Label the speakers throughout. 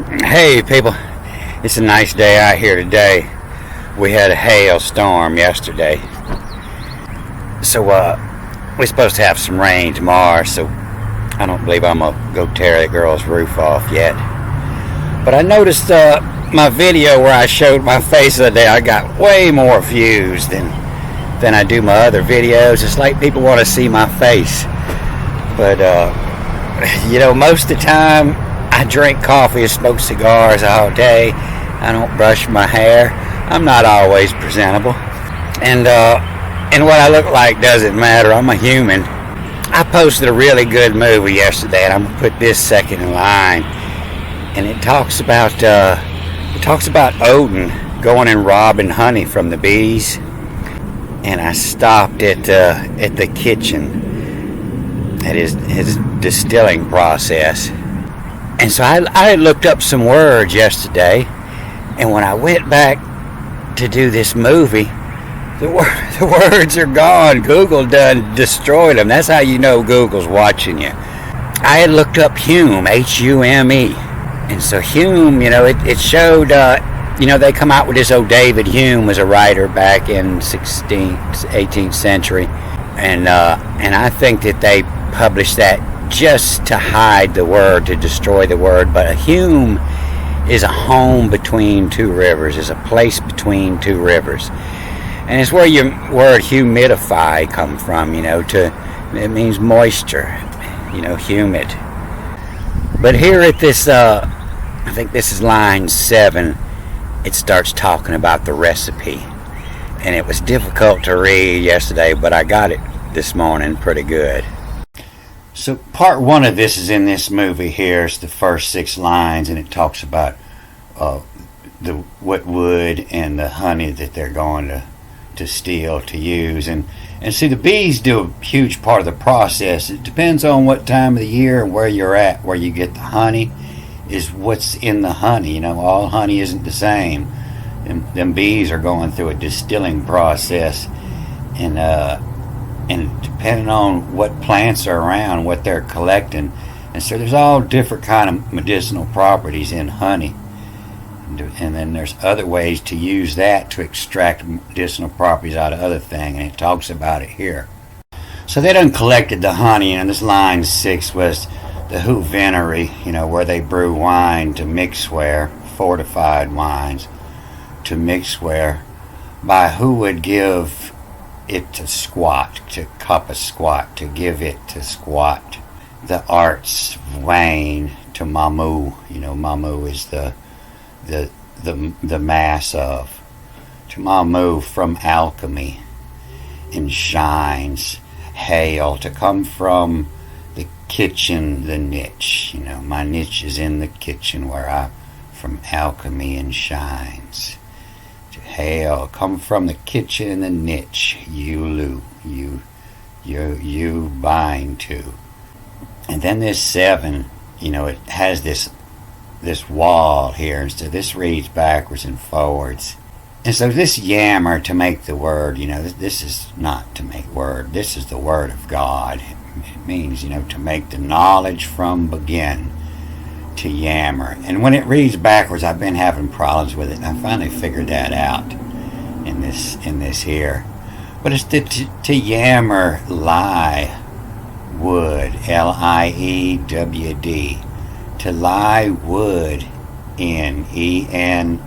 Speaker 1: Hey people, it's a nice day out here today. We had a hailstorm yesterday, so we're supposed to have some rain tomorrow, so I don't believe I'm gonna go tear that girl's roof off yet. But I noticed my video where I showed my face the other day, I got way more views than I do my other videos. It's like people want to see my face, but most of the time I drink coffee and smoke cigars all day. I don't brush my hair. I'm not always presentable. And what I look like doesn't matter. I'm a human. I posted a really good movie yesterday, and I'm going to put this second in line. And it talks about Odin going and robbing honey from the bees. And I stopped at the kitchen at his distilling process. And so I looked up some words yesterday, and when I went back to do this movie, the words are gone. Google done destroyed them. That's how you know Google's watching you. I had looked up Hume, Hume, and so Hume, it showed, they come out with this old David Hume was a writer back in 18th century, and I think that they published that just to hide the word, to destroy the word. But a Hume is a home between two rivers, is a place between two rivers, and it's where your word humidify come from. It means moisture, humid. But here at this, I think this is line 7. It starts talking about the recipe, and it was difficult to read yesterday, but I got it this morning pretty good. So part 1 of this is in this movie here. It's the first 6 lines, and it talks about the wet wood and the honey that they're going to steal, to use. And see, the bees do a huge part of the process. It depends on what time of the year and where you're at, where you get the honey, is what's in the honey. All honey isn't the same. Them bees are going through a distilling process, and depending on what plants are around, what they're collecting. And so there's all different kind of medicinal properties in honey. And then there's other ways to use that to extract medicinal properties out of other things, and it talks about it here. So they done collected the honey, and this line 6 was the Hoovenery, where they brew wine to mixware, fortified wines to mixware, by who would give it to squat, to cup a squat, to give it to squat. The arts wane to mamu. Mamu is the mass of. To mamu from alchemy. And shines, hail, to come from the kitchen, the niche. My niche is in the kitchen from alchemy and shines. Hail, come from the kitchen and the niche, you bind to. And then this 7, it has this wall here, and so this reads backwards and forwards. And so this yammer, to make the word, this is not to make word, this is the word of God. It means, to make the knowledge from begin, to yammer. And when it reads backwards, I've been having problems with it, and I finally figured that out in this here. But it's to yammer, lie wood, Liewd, to lie wood in vin,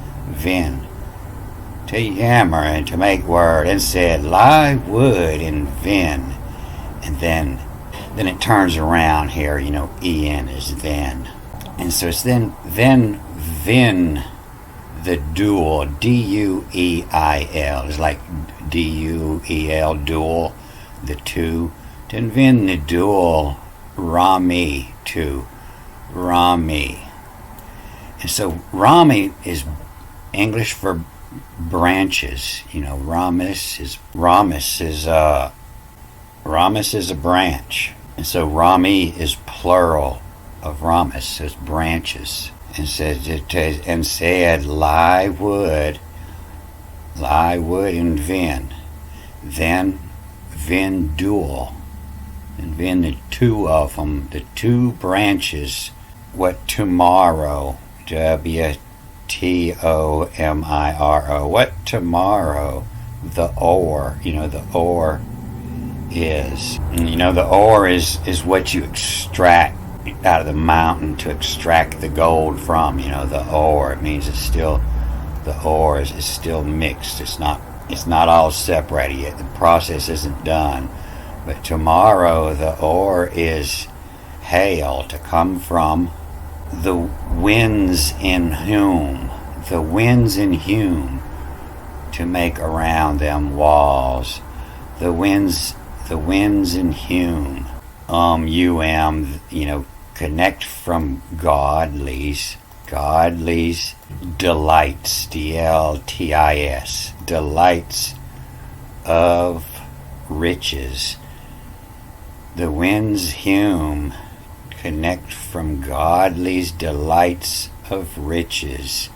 Speaker 1: to yammer, and to make word. And said lie wood in vin, and then it turns around here, en is then. And so it's then vin, the dual, Dueil, is like Duel, dual, the two. Then vin the dual, Rami, to Rami. And so Rami is English for branches. Ramis is a branch. And so Rami is plural of Ramis, as branches. And said lie wood in vin, then vin dual, and then the two of them, the two branches, what tomorrow Wtomiro. What tomorrow? The ore. The ore is. The ore is what you extract out of the mountain to extract the gold from. The ore. It means the ore is still mixed. It's not all separated yet. The process isn't done. But tomorrow the ore is hail, to come from the winds in Hume. The winds in Hume, to make around them walls. The winds in Hume. Connect from godly's delights, DLTIS, delights of riches. The winds Hume, connect from godly's delights of riches.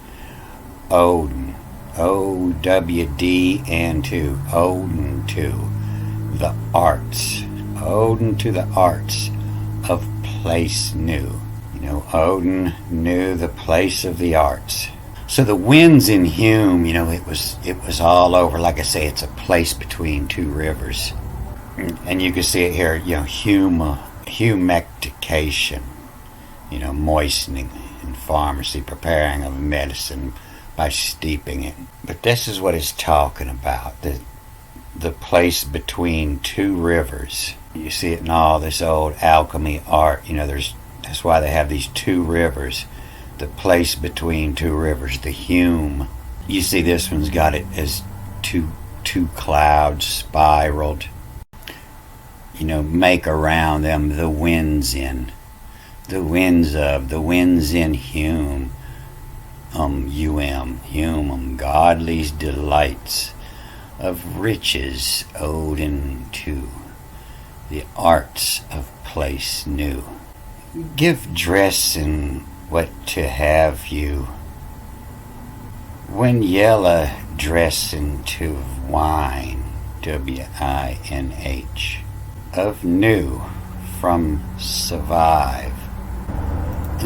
Speaker 1: Odin, OWDN2, Odin to the arts. Odin to the arts of place new. Odin knew the place of the arts. So the winds in Hume, it was all over. Like I say, it's a place between two rivers. And you can see it here, humectication, moistening in pharmacy, preparing of medicine by steeping it. But this is what it's talking about, the place between two rivers. You see it in all this old alchemy art. That's why they have these two rivers, the place between two rivers, the Hume. You see this one's got it as two clouds spiraled. Make around them the winds in. The winds in Hume. Hume, godly's delights of riches, Odin to the arts of place new. Give dress in what to have you. When yella dress into wine, WINH, of new, from survive.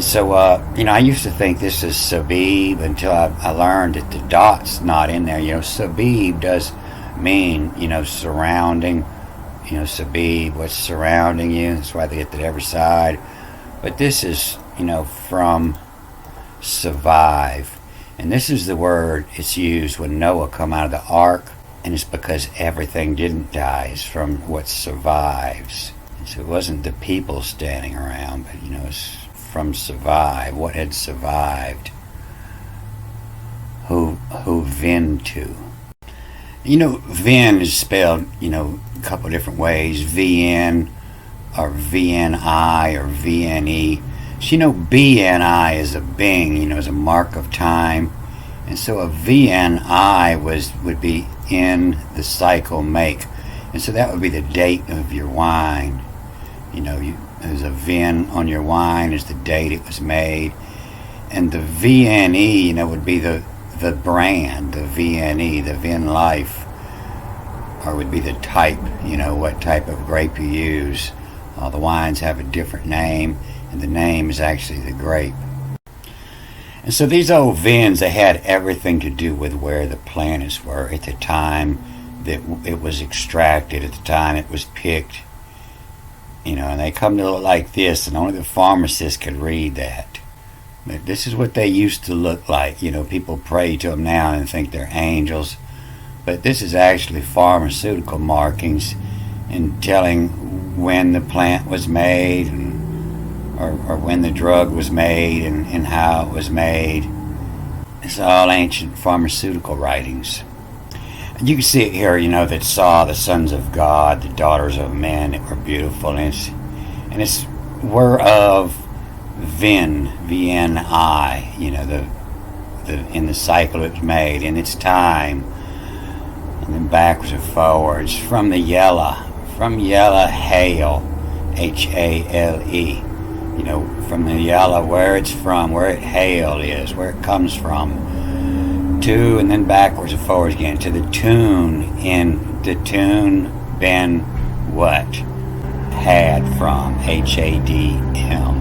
Speaker 1: So, I used to think this is Sabib until I learned that the dot's not in there. Sabib does mean, surrounding, Sabib, what's surrounding you. That's why they get that every side. But this is, from survive. And this is the word it's used when Noah come out of the ark. And it's because everything didn't die. It's from what survives. And so it wasn't the people standing around, but, it's from survive. What had survived? Who Vin to? Vin is spelled, a couple different ways. VN or VNI or VNE. So BNI is a Bing, is a mark of time. And so a VNI would be in the cycle make. And so that would be the date of your wine. There's a VIN on your wine is the date it was made. And the VNE, would be the brand, the VNE, the Vin Life, or would be the type, what type of grape you use. All the wines have a different name, and the name is actually the grape. And so these old vins, they had everything to do with where the planets were at the time that it was extracted, at the time it was picked. And they come to look like this, and only the pharmacists could read that. But this is what they used to look like. People pray to them now and think they're angels. But this is actually pharmaceutical markings and telling when the plant was made or when the drug was made and how it was made. It's all ancient pharmaceutical writings. And you can see it here, that saw the sons of God, the daughters of men that were beautiful. And it's were of Vin, VNI, in the cycle it was made, in its time. And then backwards and forwards, from yella hail, HALE. From the yellow, where it's from, where it hail is, where it comes from, to, and then backwards and forwards again, to the tune, in the tune, been what? Had from, HADM,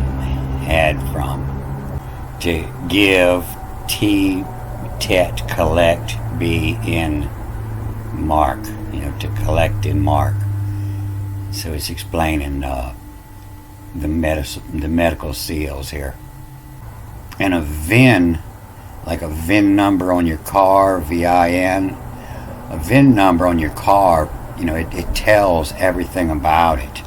Speaker 1: had from. to give, T, tet, collect, B, in, mark. To collect and mark. So it's explaining the medical seals here. And a VIN, like a VIN number on your car, VIN, a VIN number on your car, it tells everything about it.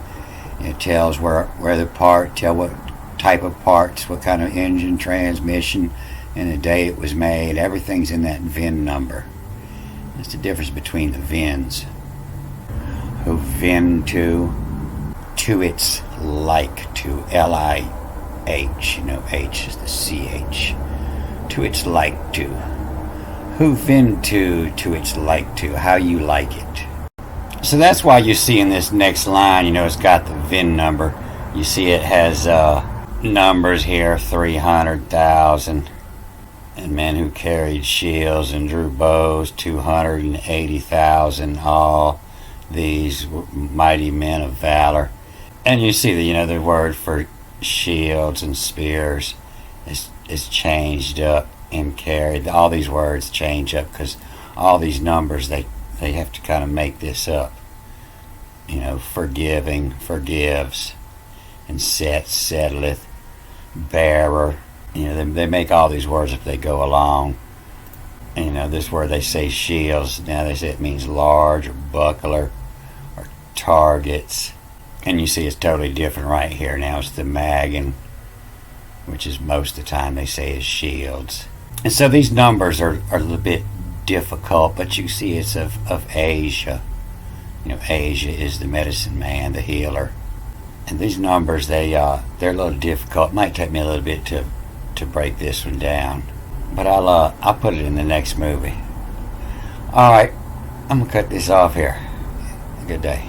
Speaker 1: It tells where the part, tell what type of parts, what kind of engine, transmission, and the day it was made. Everything's in that VIN number. That's the difference between the VINs. Who VIN to its like to, LIH, H is the CH. To its like to. Who VIN to its like to, how you like it. So that's why you see in this next line, it's got the VIN number. You see it has numbers here, 300,000. And men who carried shields and drew bows, 280,000. All these mighty men of valor. And you see the word for shields and spears is changed up and carried. All these words change up because all these numbers they have to kind of make this up. Forgiving, forgives, and settleth, bearer. They make all these words if they go along. And, this word they say shields. Now they say it means large or buckler or targets. And you see it's totally different right here. Now it's the maggin, which is most of the time they say is shields. And so these numbers are a little bit difficult, but you see it's of Asia. Asia is the medicine man, the healer. And these numbers, they're a little difficult. It might take me a little bit to break this one down, but I'll put it in the next movie. All right, I'm gonna cut this off here. Good day.